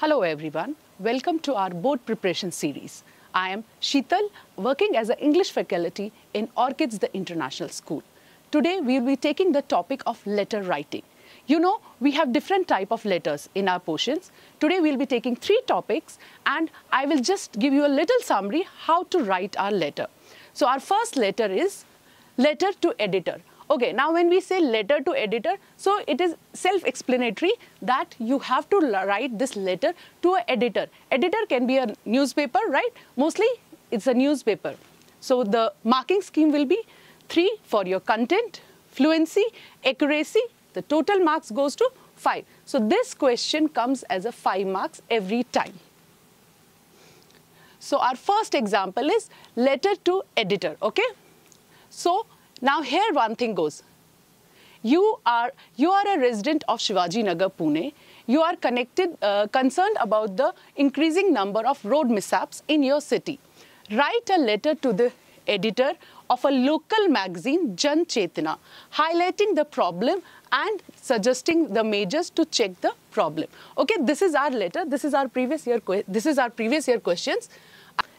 Hello everyone, welcome to our board preparation series. I am Sheetal, working as an English faculty in Orchids the International School. Today we will be taking the topic of letter writing. You know, we have different type of letters in our portions. Today we will be taking 3 topics and I will just give you a little summary how to write our letter. So our first letter is letter to editor. Okay, now when we say letter to editor, so it is self-explanatory that you have to write this letter to an editor. Editor can be a newspaper, right? Mostly it's a newspaper. So the marking scheme will be 3 for your content, fluency, accuracy. The total marks goes to 5. So this question comes as a 5 marks every time. So our first example is letter to editor, okay? So now here one thing goes. You are a resident of Shivaji Nagar, Pune. You are concerned about the increasing number of road mishaps in your city. Write a letter to the editor of a local magazine, Jan Chetna, highlighting the problem and suggesting the measures to check the problem. Okay, this is our letter. This is our previous year questions.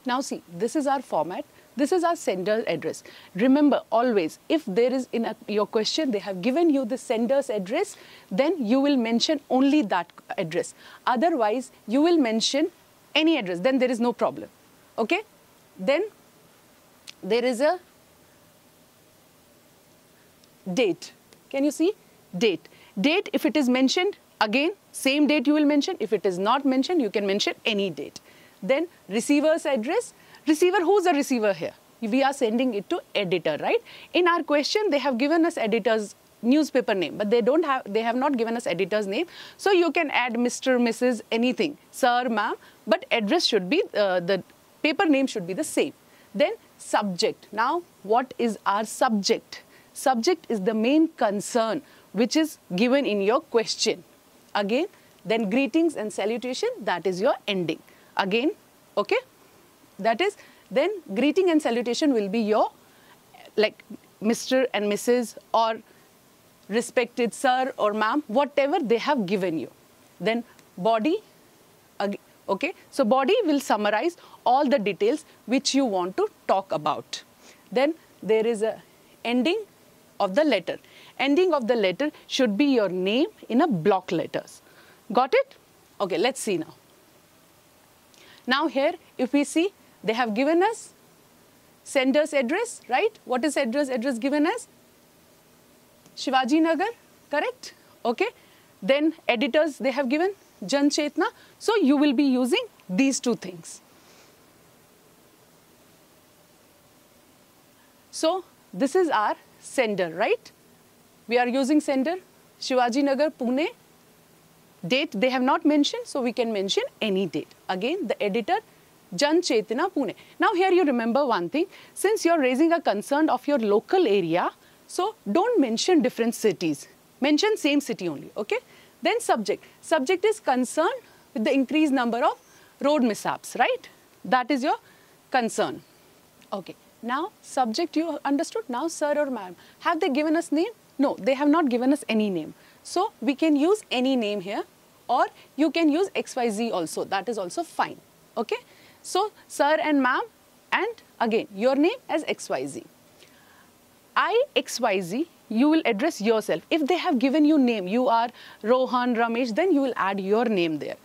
Now see, this is our format. This is our sender address. Remember always, if there is in your question, they have given you the sender's address, then you will mention only that address. Otherwise, you will mention any address, then there is no problem. Okay? Then there is a date. Can you see? Date. Date, if it is mentioned, again, same date you will mention. If it is not mentioned, you can mention any date. Then receiver's address. Receiver, who's the receiver here? We are sending it to editor, right? In our question, they have given us editor's newspaper name, but they have not given us editor's name. So you can add Mr., Mrs., anything, sir, ma'am, but address should be, the paper name should be the same. Then subject. Now, what is our subject? Subject is the main concern which is given in your question. Again, then greetings and salutation, that is your ending. Again, okay? That is, then greeting and salutation will be your, like Mr. and Mrs. or respected sir or ma'am, whatever they have given you. Then body, okay. So body will summarize all the details which you want to talk about. Then there is a ending of the letter. Ending of the letter should be your name in a block letters. Got it? Okay, let's see now. Now here, if we see, they have given us sender's address, right? What is address given as? Shivaji Nagar, correct? Okay. Then editors, they have given Jan Chetna. So you will be using these 2 things. So this is our sender, right? We are using sender, Shivaji Nagar, Pune. Date, they have not mentioned, so we can mention any date. Again, the editor, Jan Chetna, Pune. Now here you remember one thing, since you are raising a concern of your local area, so don't mention different cities. Mention same city only, okay? Then subject. Subject is concerned with the increased number of road mishaps, right? That is your concern. Okay. Now subject you understood. Now sir or ma'am. Have they given us name? No, they have not given us any name. So we can use any name here, or you can use XYZ also. That is also fine. Okay. So sir and ma'am, and again your name as XYZ. XYZ, you will address yourself. If they have given you name, you are Rohan, Ramesh, then you will add your name there.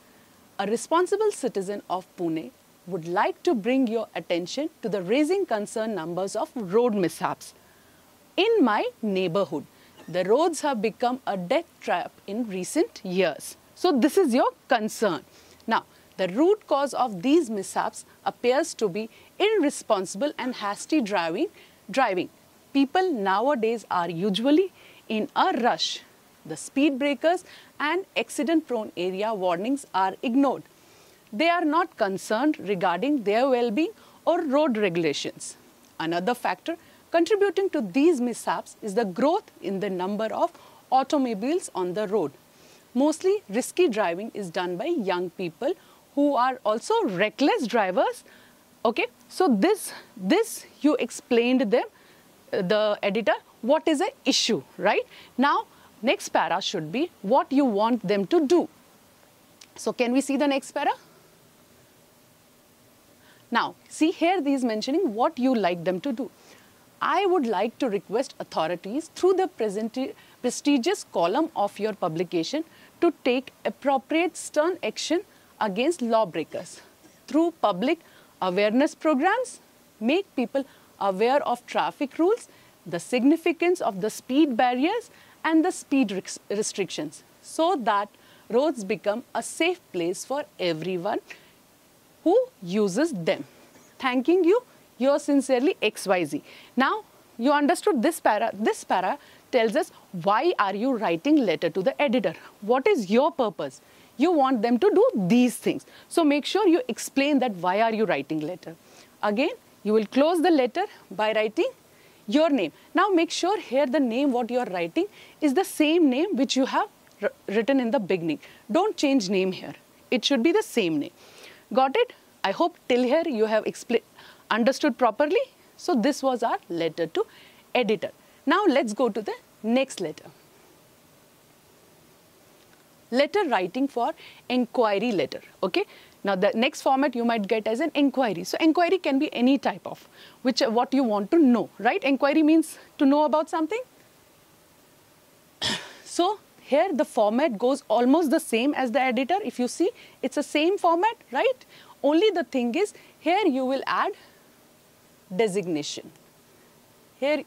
A responsible citizen of Pune would like to bring your attention to the raising concern numbers of road mishaps in my neighborhood. The roads have become a death trap in recent years. So this is your concern. Now, the root cause of these mishaps appears to be irresponsible and hasty driving. People nowadays are usually in a rush. The speed breakers and accident-prone area warnings are ignored. They are not concerned regarding their well-being or road regulations. Another factor contributing to these mishaps is the growth in the number of automobiles on the road. Mostly risky driving is done by young people who are also reckless drivers. Okay, so this you explained them, the editor, what is an issue, right? Now, next para should be what you want them to do. So can we see the next para? Now, see here he is mentioning what you like them to do. I would like to request authorities through the prestigious column of your publication to take appropriate stern action against lawbreakers through public awareness programs, make people aware of traffic rules, the significance of the speed barriers and the speed restrictions, so that roads become a safe place for everyone who uses them. Thanking you, yours sincerely XYZ. Now, you understood this para. This para tells us why are you writing letter to the editor? What is your purpose? You want them to do these things. So make sure you explain that why are you writing letter. Again, you will close the letter by writing your name. Now make sure here the name what you are writing is the same name which you have written in the beginning. Don't change name here. It should be the same name. Got it? I hope till here you have understood properly. So this was our letter to editor. Now let's go to the next letter. Letter writing for inquiry letter. Okay. Now the next format you might get as an inquiry. So inquiry can be any type of what you want to know, right? Inquiry means to know about something. So here the format goes almost the same as the editor. If you see, it's the same format, right? Only the thing is here you will add designation. Here,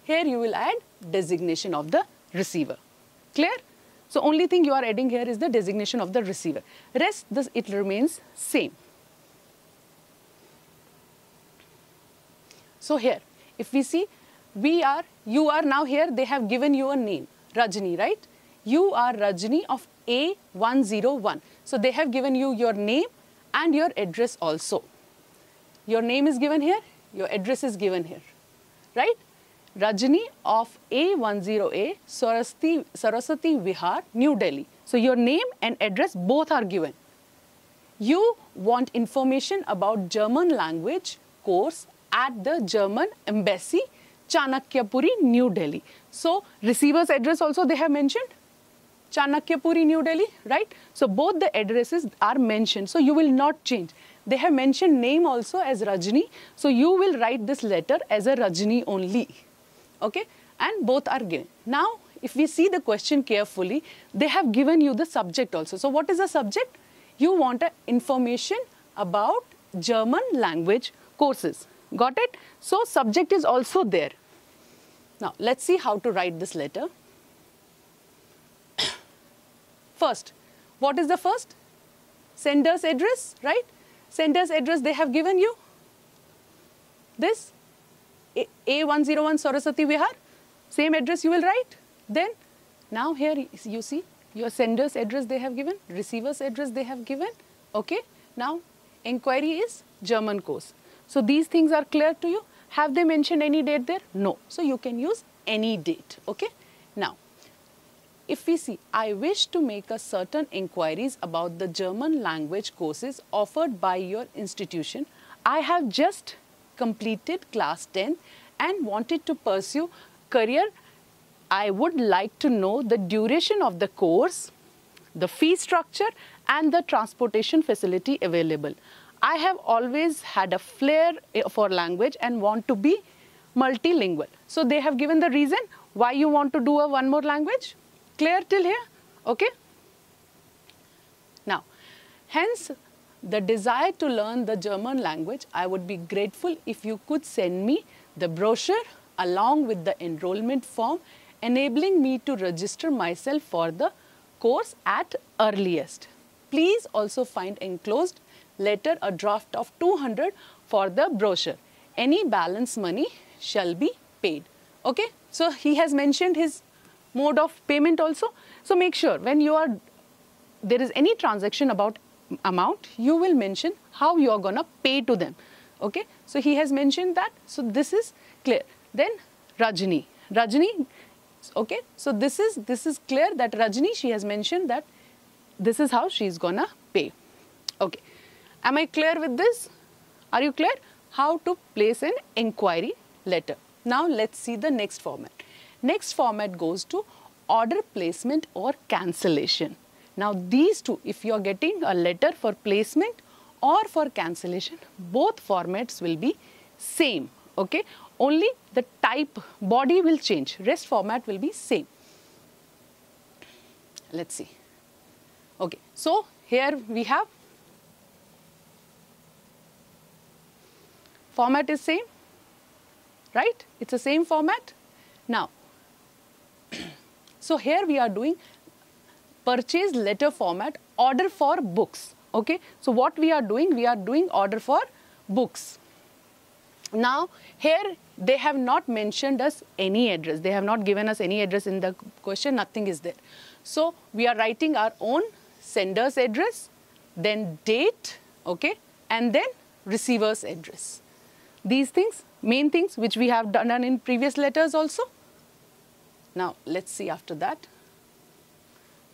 here you will add designation of the receiver. Clear? So only thing you are adding here is the designation of the receiver. Rest, it remains same. So here, if we see, you are now here, they have given you a name, Rajni, right? You are Rajni of A101. So they have given you your name and your address also. Your name is given here, your address is given here, right? Rajni of A10A, Saraswati Vihar, New Delhi. So your name and address both are given. You want information about German language course at the German Embassy, Chanakyapuri, New Delhi. So receiver's address also they have mentioned, Chanakyapuri, New Delhi, right? So both the addresses are mentioned. So you will not change. They have mentioned name also as Rajni. So you will write this letter as a Rajni only. Okay, and both are given. Now, if we see the question carefully, they have given you the subject also. So what is the subject? You want information about German language courses. Got it? So subject is also there. Now, let's see how to write this letter. First, what is the first? Sender's address, right? Sender's address they have given you. This A101 Saraswati Vihar, same address you will write. Then, now here you see your sender's address they have given, receiver's address they have given. Okay, now inquiry is German course. So these things are clear to you. Have they mentioned any date there? No. So you can use any date. Okay, now if we see, I wish to make a certain inquiries about the German language courses offered by your institution. I have just completed class 10 and wanted to pursue career. I would like to know the duration of the course, the fee structure and the transportation facility available. I have always had a flair for language and want to be multilingual. So they have given the reason why you want to do one more language. Clear till here? Okay. Now, hence the desire to learn the German language, I would be grateful if you could send me the brochure along with the enrollment form, enabling me to register myself for the course at earliest. Please also find enclosed letter a draft of 200 for the brochure. Any balance money shall be paid. Okay. So he has mentioned his mode of payment also. So make sure when there is any transaction about amount, you will mention how you are going to pay to them. Okay. So he has mentioned that. So this is clear. Then Rajni. Okay. So this is clear that Rajni, she has mentioned that this is how she is going to pay. Okay. Am I clear with this? Are you clear? How to place an inquiry letter. Now let's see the next format. Next format goes to order placement or cancellation. Now these two, if you are getting a letter for placement or for cancellation, both formats will be same, okay? Only the type, body will change, rest format will be same. Let's see. Okay, so here we have format is same, right? It's the same format. Now, so here we are doing purchase letter format, order for books, okay? So what we are doing order for books. Now, here they have not mentioned us any address. They have not given us any address in the question, nothing is there. So we are writing our own sender's address, then date, okay, and then receiver's address. These things, main things which we have done in previous letters also. Now, let's see after that.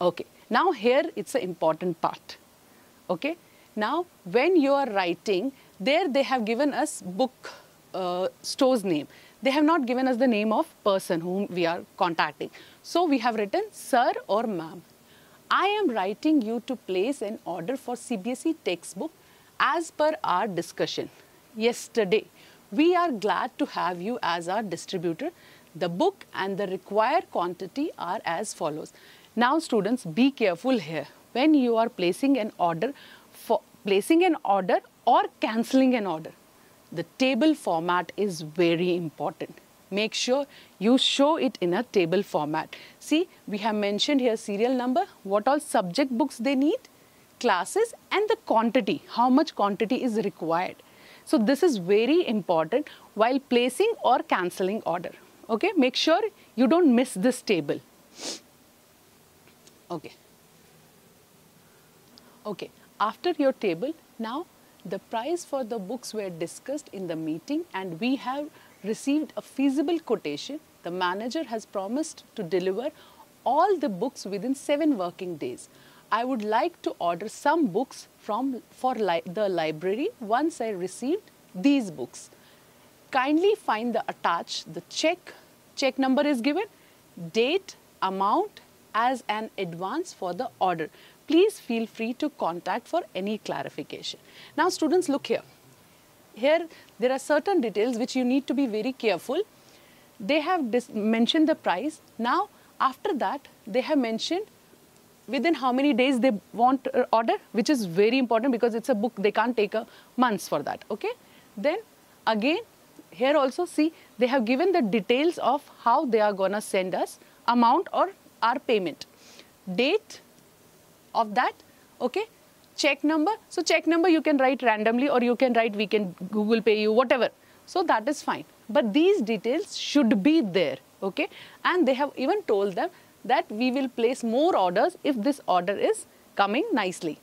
Okay, now here it's an important part, okay. Now, when you are writing, there they have given us book store's name. They have not given us the name of person whom we are contacting. So, we have written sir or ma'am. I am writing you to place an order for CBSE textbook as per our discussion yesterday. We are glad to have you as our distributor. The book and the required quantity are as follows. Now students, be careful here. When you are placing an order or cancelling an order, the table format is very important. Make sure you show it in a table format. See, we have mentioned here serial number, what all subject books they need, classes, and the quantity, how much quantity is required. So this is very important while placing or cancelling order. Okay, make sure you don't miss this table. Okay. Okay, after your table, now the price for the books were discussed in the meeting and we have received a feasible quotation. The manager has promised to deliver all the books within 7 working days. I would like to order some books for the library once I received these books. Kindly find the attached, the check number is given, date, amount as an advance for the order. Please feel free to contact for any clarification. Now students, look here. Here there are certain details which you need to be very careful. They have mentioned the price. Now after that they have mentioned within how many days they want order, which is very important because it's a book, they can't take a months for that, okay. Then again here also see they have given the details of how they are gonna send us amount or our payment, date of that, okay, check number. So check number you can write randomly or you can write we can Google Pay you, whatever. So that is fine. But these details should be there, okay. And they have even told them that we will place more orders if this order is coming nicely.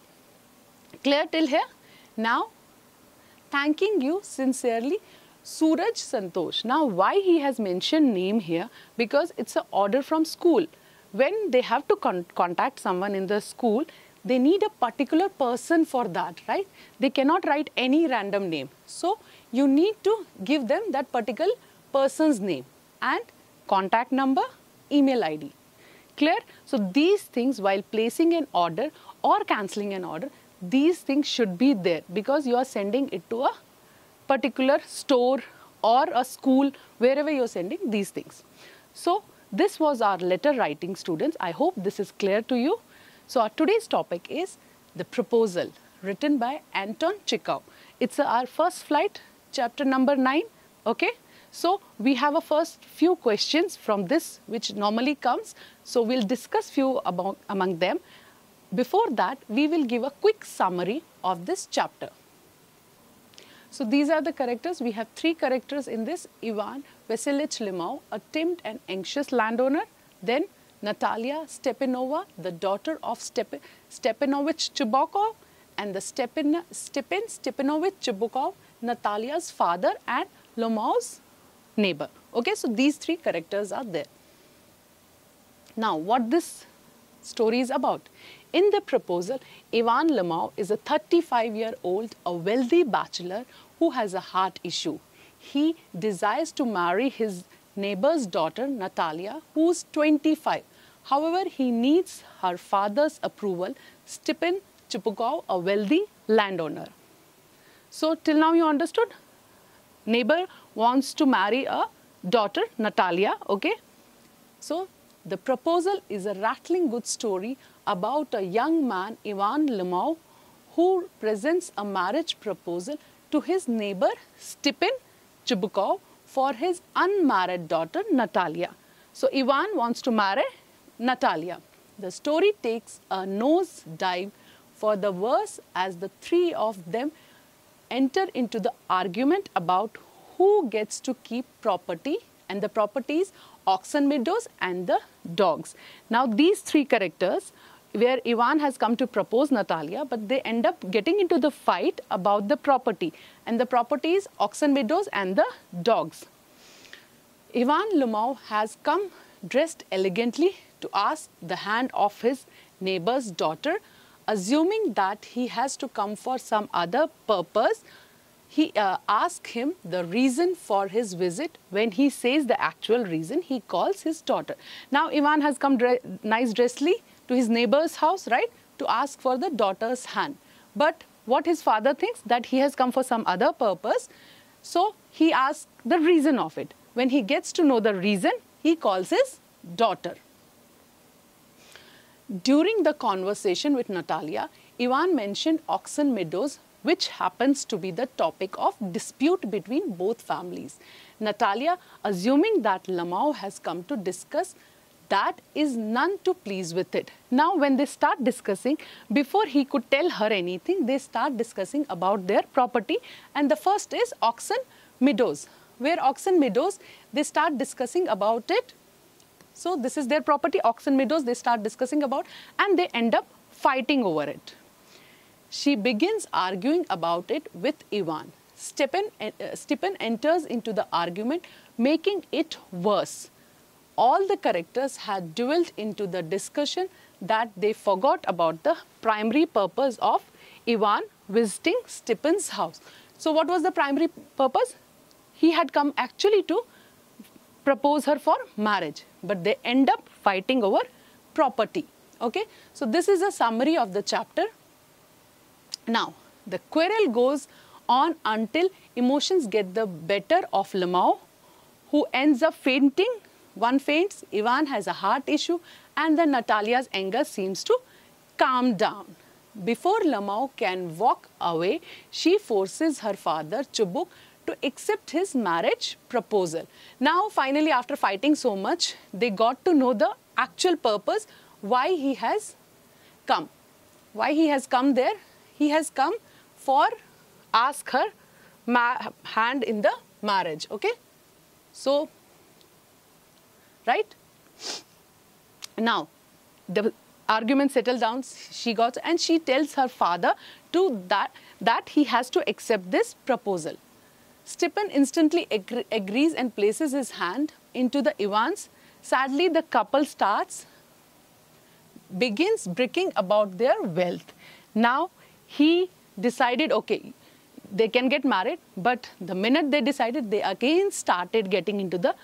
Clear till here? Now, thanking you sincerely, Suraj Santosh. Now, why he has mentioned name here? Because it's an order from school. When they have to contact someone in the school, they need a particular person for that, right? They cannot write any random name. So, you need to give them that particular person's name and contact number, email ID. Clear? So, these things while placing an order or cancelling an order, these things should be there because you are sending it to a particular store or a school, wherever you are sending these things. So, this was our letter writing, students. I hope this is clear to you. So, our today's topic is the proposal written by Anton Chekhov. It's our first flight, chapter number 9. Okay. So, we have a first few questions from this which normally comes. So, we'll discuss few among them. Before that, we will give a quick summary of this chapter. So, these are the characters. We have 3 characters in this. Ivan Vasilyevich Limov, a timid and anxious landowner. Then Natalia Stepanova, the daughter of Stepanovich Chubukov, and the Stepan Stepanovich Chubukov, Natalia's father and Limov's neighbor. Okay, so these 3 characters are there. Now, what this story is about? In the proposal, Ivan Limov is a 35-year-old, a wealthy bachelor who has a heart issue. He desires to marry his neighbor's daughter, Natalia, who's 25. However, he needs her father's approval, Stephen Chupukov, a wealthy landowner. So till now you understood? Neighbor wants to marry a daughter, Natalia, okay? So the proposal is a rattling good story about a young man, Ivan Lomov, who presents a marriage proposal to his neighbor, Stephen Chupukov, for his unmarried daughter, Natalia. So Ivan wants to marry Natalia. The story takes a nose dive for the worse as the three of them enter into the argument about who gets to keep property, and the properties Oxen Meadows and the dogs. Now these three characters, where Ivan has come to propose Natalia, but they end up getting into the fight about the property, and the properties Oxen Meadows and the dogs. Ivan Lomov has come dressed elegantly to ask the hand of his neighbor's daughter, assuming that he has to come for some other purpose. He asks him the reason for his visit. When he says the actual reason, he calls his daughter. Now Ivan has come nice dressly to his neighbor's house, right, to ask for the daughter's hand. But what his father thinks, that he has come for some other purpose, so he asks the reason of it. When he gets to know the reason, he calls his daughter. During the conversation with Natalia, Ivan mentioned Oxen Meadows, which happens to be the topic of dispute between both families. Natalia, assuming that Lomov has come to discuss, that is none too pleased with it. Now when they start discussing, before he could tell her anything, they start discussing about their property, and the first is Oxen Meadows. Where Oxen Meadows, they start discussing about it. So this is their property, Oxen Meadows, they start discussing about, and they end up fighting over it. She begins arguing about it with Ivan. Stephen enters into the argument, making it worse. All the characters had dwelled into the discussion that they forgot about the primary purpose of Ivan visiting Stephen's house. So what was the primary purpose? He had come actually to propose her for marriage, but they end up fighting over property. Okay, so this is a summary of the chapter. Now, the quarrel goes on until emotions get the better of Lomov, who ends up fainting. One faints, Ivan has a heart issue, and then Natalia's anger seems to calm down. Before Lomov can walk away, she forces her father, Chubuk, to accept his marriage proposal. Now, finally, after fighting so much, they got to know the actual purpose, why he has come. Why he has come there? He has come for ask her hand in the marriage, okay? So, right? Now, the argument settled down, she got, and she tells her father that he has to accept this proposal. Stephen instantly agrees and places his hand into the Ivan's. Sadly, the couple begins breaking about their wealth. Now, he decided, okay, they can get married, but the minute they decided, they again started getting into the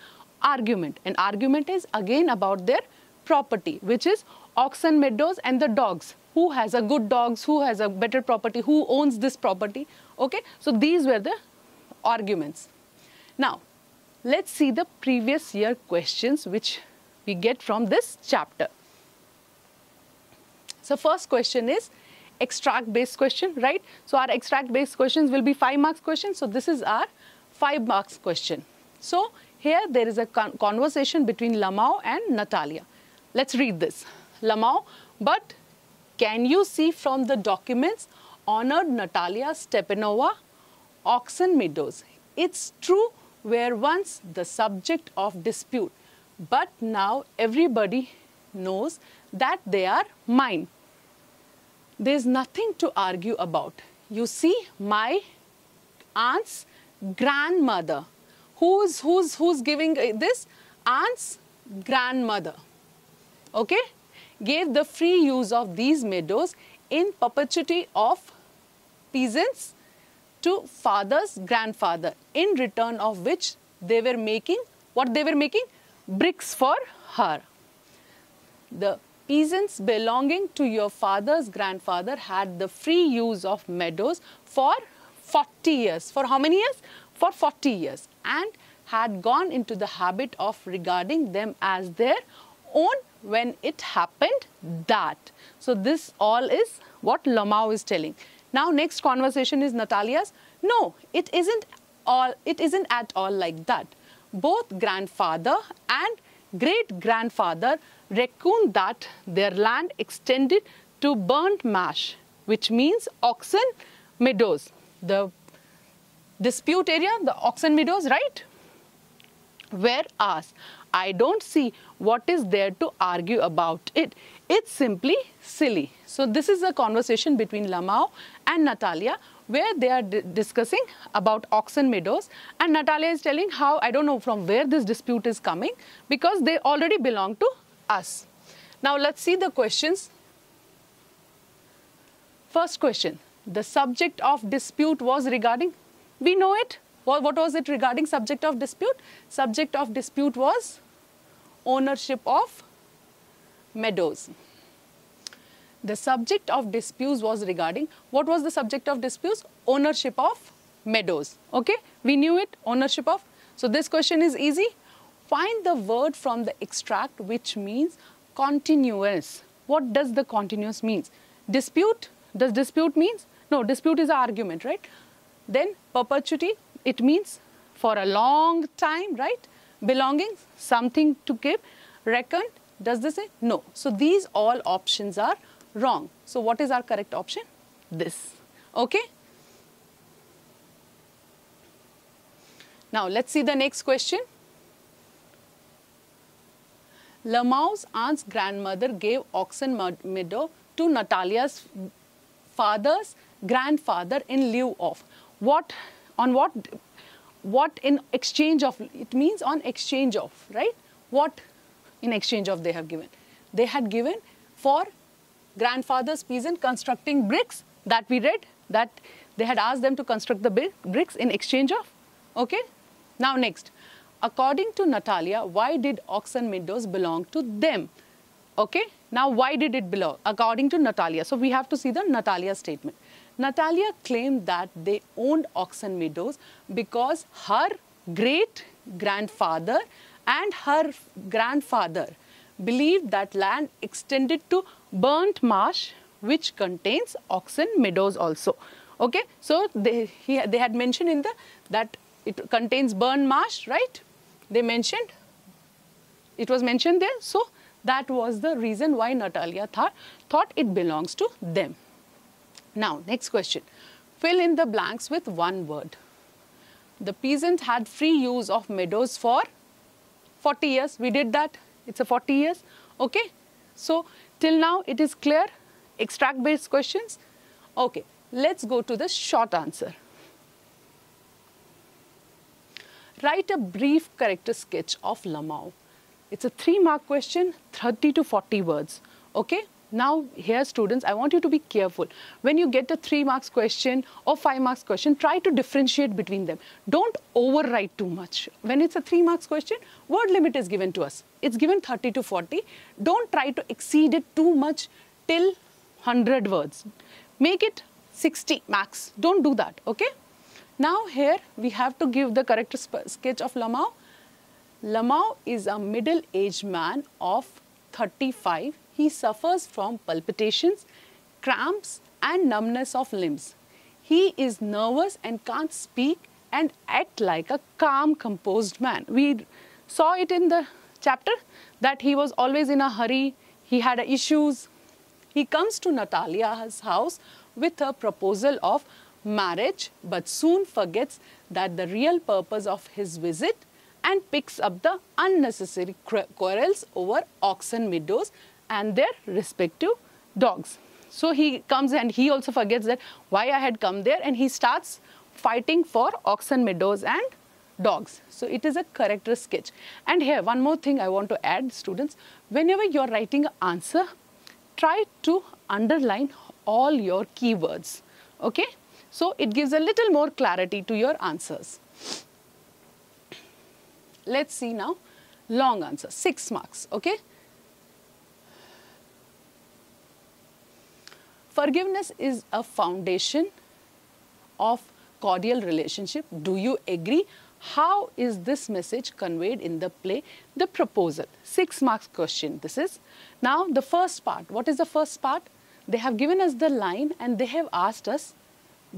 argument. An argument is again about their property, which is Oxen Meadows and the dogs. Who has a good dogs, who has a better property, who owns this property, okay? So these were the arguments. Now, let's see the previous year questions which we get from this chapter. So first question is extract based question, right? So our extract based questions will be 5 marks question. So this is our 5 marks question. So here there is a conversation between Lomov and Natalia. Let's read this. Lomov, but can you see from the documents honored Natalia Stepanova, Oxen Meadows? It's true, were once the subject of dispute, but now everybody knows that they are mine. There's nothing to argue about. You see, my aunt's grandmother, who's giving this? Aunt's grandmother, okay, gave the free use of these meadows in perpetuity of peasants to father's grandfather, in return of which they were making, what they were making? Bricks for her. the peasants belonging to your father's grandfather had the free use of meadows for 40 years. For how many years? For 40 years. And had gone into the habit of regarding them as their own when it happened that. So this all is what Lamau is telling. Now next conversation is Natalia's. No, it isn't at all like that. Both grandfather and great-grandfather reckoned that their land extended to burnt marsh, which means oxen meadows. The dispute area, the oxen meadows, right? Whereas I don't see what is there to argue about it. It's simply silly. So this is a conversation between Lamau and Natalia where they are discussing about oxen meadows, and Natalia is telling how, I don't know from where this dispute is coming, because they already belong to us. Now let's see the questions. First question, the subject of dispute was regarding, we know it. What was it regarding subject of dispute? Subject of dispute was ownership of meadows. The subject of disputes was regarding, what was the subject of disputes? Ownership of meadows. Okay, we knew it, ownership of. So this question is easy. Find the word from the extract which means continuous. What does the continuous means? Dispute, does dispute means? No, dispute is an argument, right? Then perpetuity, it means for a long time, right? Belonging, something to give. Reckon, does this say? No. So these all options are wrong. So what is our correct option? This. Okay? Now let's see the next question. Lamau's aunt's grandmother gave oxen meadow to Natalia's father's grandfather in lieu of. What? On what? What in exchange of? It means on exchange of, right? What in exchange of they have given? They had given for grandfather's peasant constructing bricks, that we read, that they had asked them to construct the bricks in exchange of. Okay? Now next, according to Natalia, why did oxen meadows belong to them? Okay? Now why did it belong? According to Natalia. So we have to see the Natalia statement. Natalia claimed that they owned oxen meadows because her great-grandfather and her grandfather believed that land extended to burnt marsh, which contains oxen meadows also. Okay, so they had mentioned in the that it contains burnt marsh, right? They mentioned, it was mentioned there. So that was the reason why Natalia thought it belongs to them. Now next question, fill in the blanks with one word. The peasants had free use of meadows for 40 years. We did that. It's a 40 years. Okay. So till now it is clear. Extract based questions. Okay. Let's go to the short answer. Write a brief character sketch of Lamau. It's a 3-mark question, 30 to 40 words. Okay. Now here students, I want you to be careful. When you get a 3 marks question or 5 marks question, try to differentiate between them. Don't overwrite too much. When it's a 3 marks question, word limit is given to us. It's given 30 to 40. Don't try to exceed it too much till 100 words. Make it 60 max. Don't do that, okay? Now here we have to give the character sketch of Lamau. Lamau is a middle-aged man of 35. He suffers from palpitations, cramps and numbness of limbs. He is nervous and can't speak and act like a calm, composed man. We saw it in the chapter that he was always in a hurry. He had issues. He comes to Natalia's house with a proposal of marriage, but soon forgets that the real purpose of his visit and picks up the unnecessary quarrels over oxen meadows and their respective dogs. So he comes and he also forgets that why I had come there, and he starts fighting for oxen meadows and dogs. So it is a character sketch. And here one more thing I want to add, students, whenever you are writing an answer, try to underline all your keywords. Okay? So it gives a little more clarity to your answers. Let's see now long answer, 6 marks. Okay? Forgiveness is a foundation of cordial relationship. Do you agree? How is this message conveyed in the play? The proposal. 6 marks question this is. Now the first part. What is the first part? They have given us the line and they have asked us,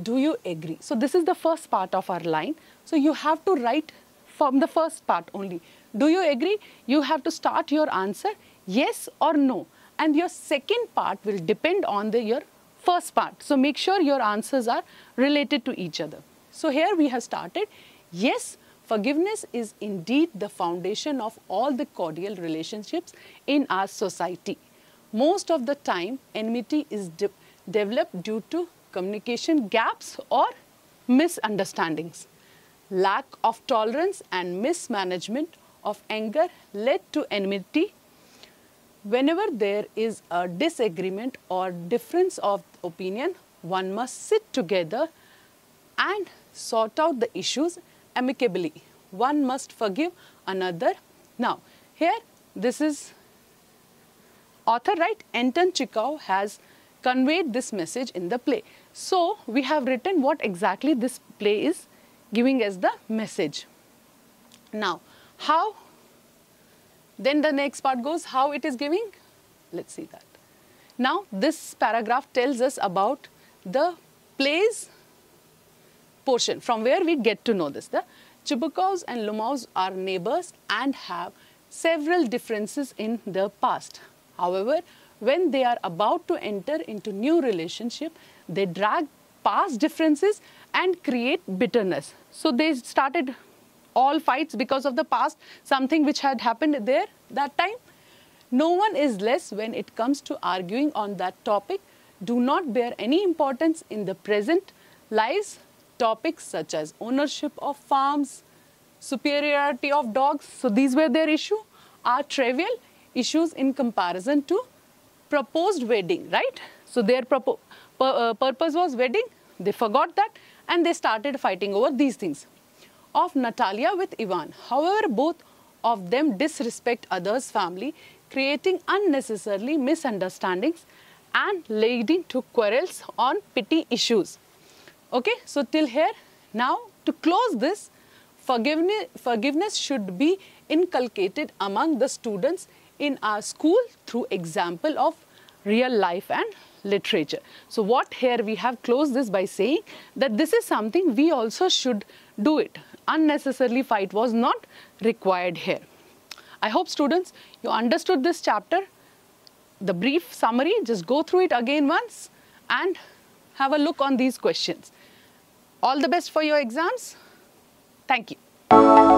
do you agree? So this is the first part of our line. So you have to write from the first part only. Do you agree? You have to start your answer yes or no. And your second part will depend on your first part. So make sure your answers are related to each other. So here we have started. Yes, forgiveness is indeed the foundation of all the cordial relationships in our society. Most of the time, enmity is developed due to communication gaps or misunderstandings. Lack of tolerance and mismanagement of anger led to enmity. Whenever there is a disagreement or difference of opinion, one must sit together and sort out the issues amicably. One must forgive another. Now, here this is author, right? Anton Chekhov has conveyed this message in the play. So, we have written what exactly this play is giving as the message. Now, how? Then the next part goes, how it is giving? Let's see that. Now, this paragraph tells us about the play's portion, from where we get to know this. The Chebukhovs and Lomovs are neighbors and have several differences in their past. However, when they are about to enter into new relationship, they drag past differences and create bitterness. So they started all fights because of the past, something which had happened there that time. No one is less when it comes to arguing on that topic. Do not bear any importance in the present lives. Topics such as ownership of farms, superiority of dogs, so these were their issue, are trivial issues in comparison to proposed wedding, right? So their purpose was wedding, they forgot that and they started fighting over these things. Of Natalia with Ivan, however, both of them disrespect others' family, creating unnecessarily misunderstandings and leading to quarrels on petty issues. Okay, so till here. Now to close this, forgiveness should be inculcated among the students in our school through example of real life and literature. So what here we have closed this by saying that this is something we also should do it. Unnecessarily fight was not required here. I hope students you understood this chapter. The brief summary, just go through it again once and have a look on these questions. All the best for your exams. Thank you.